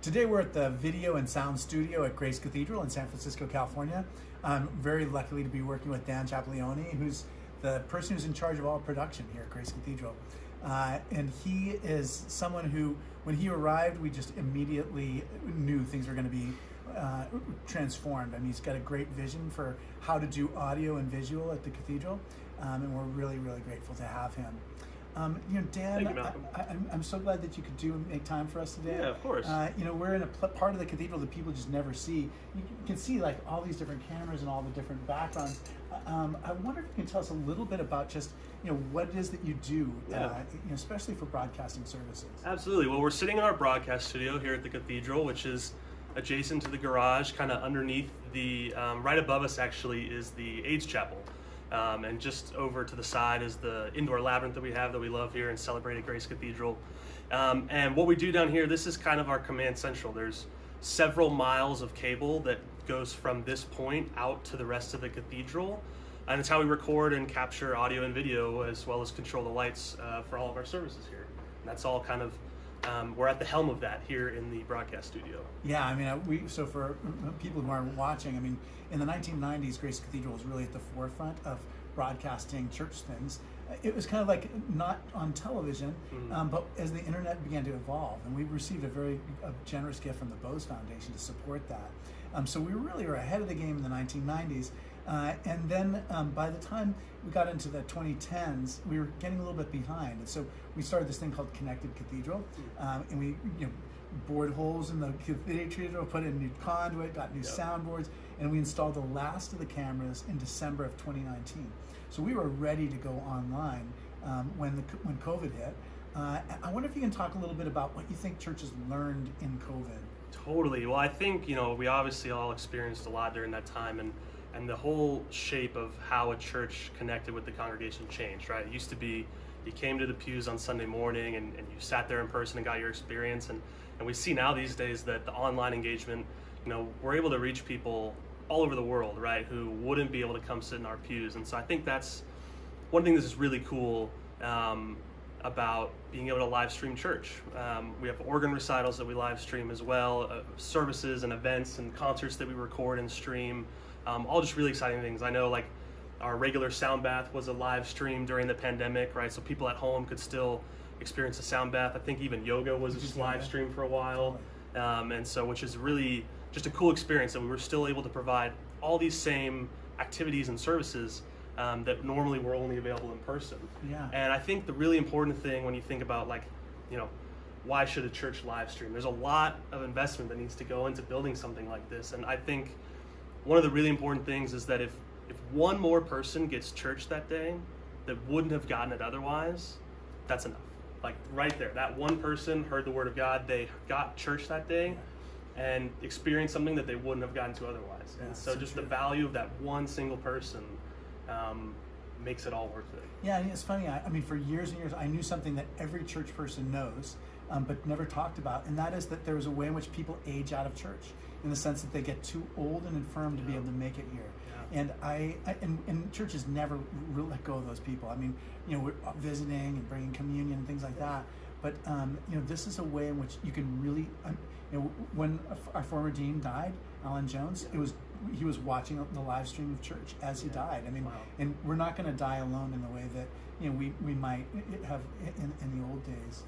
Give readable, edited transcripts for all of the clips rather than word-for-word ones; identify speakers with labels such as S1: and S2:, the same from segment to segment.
S1: Today we're at the Video and Sound Studio at Grace Cathedral in San Francisco, California. I'm very lucky to be working with Dan Chiapelone, who's the person who's in charge of all production here at Grace Cathedral. And he is someone who, when he arrived, we just immediately knew things were going to be transformed. I mean, he's got a great vision for how to do audio and visual at the cathedral, and we're really, really grateful to have him. Dan,
S2: Thank you, Malcolm.
S1: I'm so glad that you could make time for us today.
S2: Yeah, of course.
S1: We're in a part of the cathedral that people just never see. You can see like all these different cameras and all the different backgrounds. I wonder if you can tell us a little bit about just what it is that you do, especially for broadcasting services.
S2: Absolutely. Well, we're sitting in our broadcast studio here at the cathedral, which is adjacent to the garage, kind of underneath the, right above us actually is the AIDS chapel. And just over to the side is the indoor labyrinth that we love here and celebrate at Grace Cathedral. And what we do down here, this is kind of our command central. There's several miles of cable that goes from this point out to the rest of the cathedral. And it's how we record and capture audio and video, as well as control the lights for all of our services here. And that's all kind of, we're at the helm of that here in the broadcast studio.
S1: Yeah, I mean, so for people who aren't watching, I mean, in the 1990s, Grace Cathedral was really at the forefront of broadcasting church things. It was kind of like not on television, but as the internet began to evolve, and we received a very generous gift from the Bose Foundation to support that. So we really were ahead of the game in the 1990s. And then by the time we got into the 2010s, we were getting a little bit behind. And so we started this thing called Connected Cathedral, and we bored holes in the cathedral, put in new conduit, got new soundboards, and we installed the last of the cameras in December of 2019. So we were ready to go online when COVID hit. I wonder if you can talk a little bit about what you think churches learned in COVID.
S2: Totally. Well, I think, we obviously all experienced a lot during that time, and the whole shape of how a church connected with the congregation changed, right? It used to be you came to the pews on Sunday morning and you sat there in person and got your experience. And we see now these days that the online engagement, we're able to reach people all over the world, right, who wouldn't be able to come sit in our pews. And so I think that's one thing that is really cool about being able to live stream church. We have organ recitals that we live stream as well, services and events and concerts that we record and stream, all just really exciting things. I know like our regular sound bath was a live stream during the pandemic, right? So people at home could still experience a sound bath. I think even yoga was just live stream for a while. And so, which is really just a cool experience that we were still able to provide all these same activities and services that normally were only available in person.
S1: Yeah.
S2: And I think the really important thing when you think about why should a church live stream? There's a lot of investment that needs to go into building something like this. And I think one of the really important things is that if one more person gets church that day that wouldn't have gotten it otherwise, that's enough. Like right there, that one person heard the word of God, they got church that day and experienced something that they wouldn't have gotten to otherwise. And so just the value of that one single person makes it all worth it.
S1: Yeah, and it's funny, I mean, for years and years, I knew something that every church person knows, but never talked about, and that is that there is a way in which people age out of church, in the sense that they get too old and infirm to be able to make it here. And and churches never really let go of those people. I mean, we're visiting and bringing communion and things like that. But this is a way in which you can really, when our former dean died, Alan Jones, he was watching the live stream of church as he died. I mean, and we're not going to die alone in the way that we might have in the old days.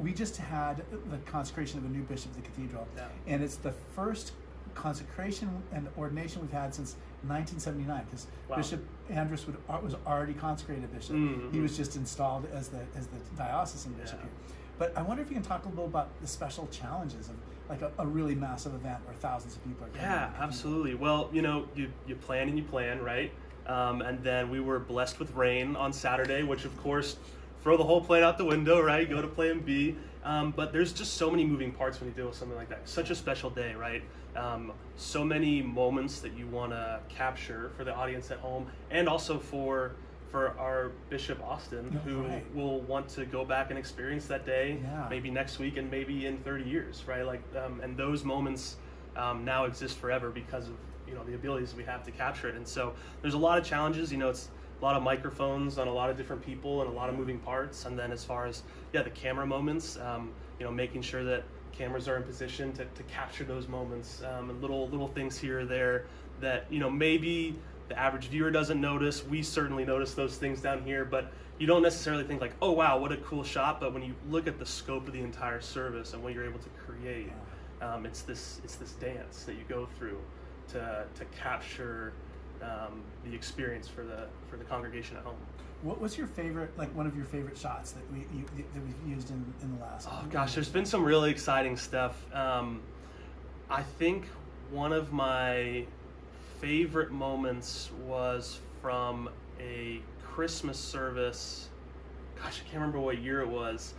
S1: We just had the consecration of a new bishop of the cathedral, and it's the first consecration and ordination we've had since 1979, because Bishop Andrus was already consecrated bishop. He was just installed as the diocesan bishop here. But I wonder if you can talk a little about the special challenges of like a really massive event where thousands of people are coming.
S2: Yeah, absolutely. Well, you plan and you plan, right? And then we were blessed with rain on Saturday, which of course throw the whole plan out the window, right? Go to plan B. But there's just so many moving parts when you deal with something like that. Such a special day, right? So many moments that you want to capture for the audience at home, and also for our Bishop Austin, who will want to go back and experience that day, maybe next week and maybe in 30 years, right? And those moments now exist forever because of the abilities we have to capture it. And so there's a lot of challenges. It's lot of microphones on a lot of different people and a lot of moving parts. And then as far as the camera moments, making sure that cameras are in position to capture those moments, and little things here or there that maybe the average viewer doesn't notice. We certainly notice those things down here, but you don't necessarily think like, oh wow, what a cool shot. But when you look at the scope of the entire service and what you're able to create, it's this dance that you go through to capture the experience for the congregation at home.
S1: What was your favorite, like one of your favorite shots that we've used in the last?
S2: Oh gosh, there's been some really exciting stuff. I think one of my favorite moments was from a Christmas service. Gosh, I can't remember what year it was,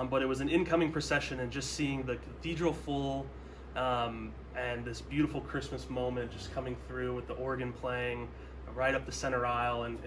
S2: but it was an incoming procession, and just seeing the cathedral full, and this beautiful Christmas moment just coming through with the organ playing right up the center aisle, and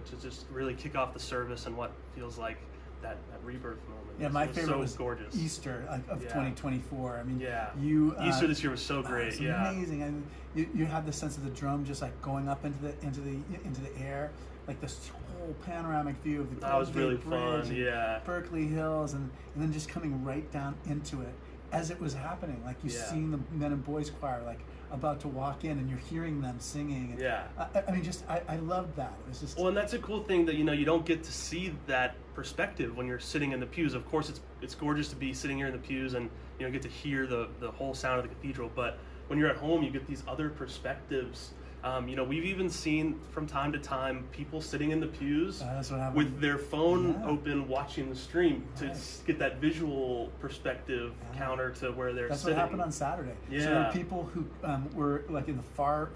S2: to just really kick off the service and what feels like that rebirth moment.
S1: Yeah, my favorite
S2: so
S1: was
S2: gorgeous.
S1: Easter of 2024. I mean,
S2: you Easter this year was so great.
S1: It was amazing. I mean, you had the sense of the drum just like going up into the air, like this whole panoramic view of the
S2: that was really
S1: Bridge
S2: fun.
S1: And Berkeley Hills, and then just coming right down into it as it was happening. Like you seeing the men and boys choir like about to walk in, and you're hearing them singing. And I mean, just I loved that. It was just
S2: and that's a cool thing that you don't get to see that perspective when you're sitting in the pews. Of course, it's gorgeous to be sitting here in the pews and get to hear the whole sound of the cathedral. But when you're at home, you get these other perspectives. We've even seen from time to time people sitting in the pews with their phone open watching the stream to get that visual perspective counter to where they're
S1: That's
S2: sitting.
S1: What happened on Saturday.
S2: Yeah.
S1: So there were people who were like in the far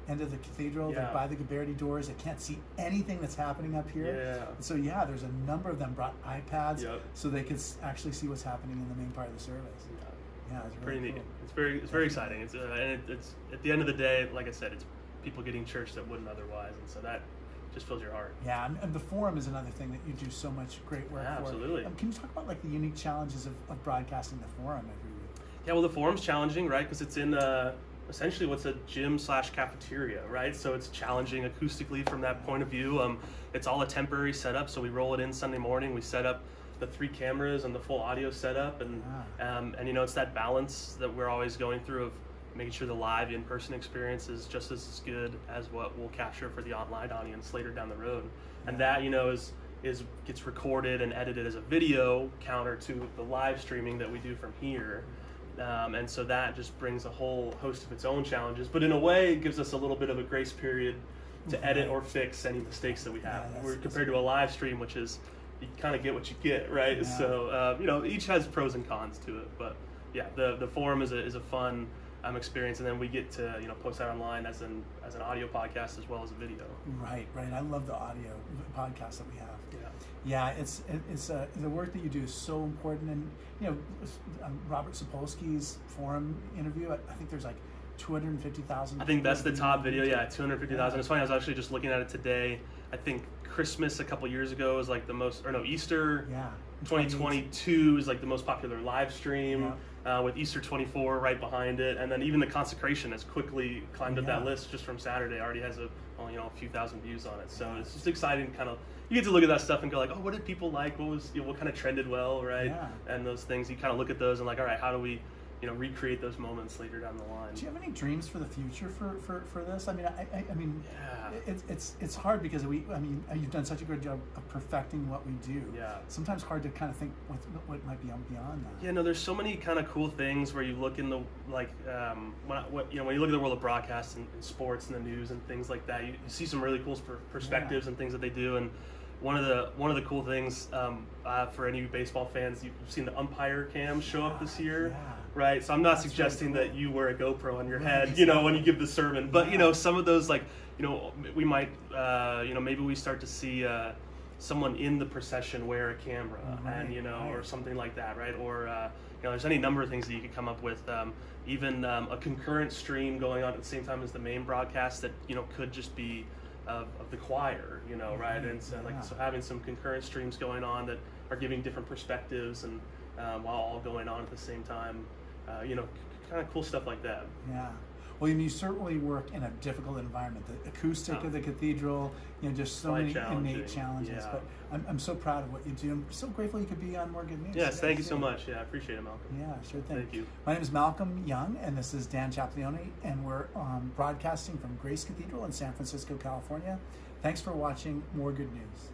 S1: end of the cathedral, like by the Gabbardi doors. They can't see anything that's happening up here.
S2: Yeah.
S1: So there's a number of them brought iPads so they could actually see what's happening in the main part of the service. Yeah, it's really
S2: pretty
S1: cool.
S2: neat. It's very exciting. It's and it's at the end of the day, like I said, it's people getting church that wouldn't otherwise, and so that just fills your heart.
S1: Yeah, and the forum is another thing that you do so much great work for.
S2: Absolutely.
S1: Can you talk about like the unique challenges of broadcasting the forum every week?
S2: Yeah, well, the forum's challenging, right? Because it's in essentially what's a gym/cafeteria, right? So it's challenging acoustically from that point of view. It's all a temporary setup, so we roll it in Sunday morning. We set up the 3 cameras and the full audio setup, and it's that balance that we're always going through of making sure the live in-person experience is just as good as what we'll capture for the online audience later down the road. And that is gets recorded and edited as a video counter to the live streaming that we do from here. And so that just brings a whole host of its own challenges, but in a way it gives us a little bit of a grace period to edit or fix any mistakes that we have. We're compared to a live stream, which is you kind of get what you get, right? Yeah. So each has pros and cons to it, but the forum is a fun experience, and then we get to post that online as an audio podcast as well as a video.
S1: Right. I love the audio podcast that we have. Yeah, it's the work that you do is so important, and Robert Sapolsky's forum interview. I think there's like 250,000.
S2: I think that's the top video. 250,000. It's funny. I was actually just looking at it today. I think Christmas a couple years ago was like the most, or no, Easter 2022 is like the most popular live stream, with Easter 24 right behind it, and then even the consecration has quickly climbed up that list just from Saturday. Already has a few thousand views on it, so it's just exciting. Kind of you get to look at that stuff and go like, oh, what did people like? What was what kind of trended well, right? And those things you kind of look at those and like, all right, how do we recreate those moments later down the line?
S1: Do you have any dreams for the future for this? I mean, it's hard because you've done such a good job of perfecting what we do. Sometimes hard to kind of think what might be beyond that.
S2: There's so many kind of cool things where you look in the when you look at the world of broadcast and sports and the news and things like that, you see some really cool perspectives and things that they do. And one of the cool things for any baseball fans, you've seen the umpire cam show up this year. Right, so I'm not suggesting that you wear a GoPro on your head, when you give the sermon. But some of those, we might, maybe we start to see someone in the procession wear a camera, or something like that, right? Or there's any number of things that you could come up with. Even a concurrent stream going on at the same time as the main broadcast that could just be of the choir, right? And so so having some concurrent streams going on that are giving different perspectives and while all going on at the same time. Kind of cool stuff like that.
S1: Yeah. Well, you certainly work in a difficult environment. The acoustic of the cathedral, just so
S2: Quite
S1: many
S2: challenging.
S1: innate challenges.
S2: Yeah.
S1: But I'm so proud of what you do. I'm so grateful you could be on More Good News.
S2: Yes, thank you so much. Yeah, I appreciate it, Malcolm.
S1: Yeah, sure thing.
S2: Thank you.
S1: My name is Malcolm Young, and this is Dan Chiapelone, and we're broadcasting from Grace Cathedral in San Francisco, California. Thanks for watching More Good News.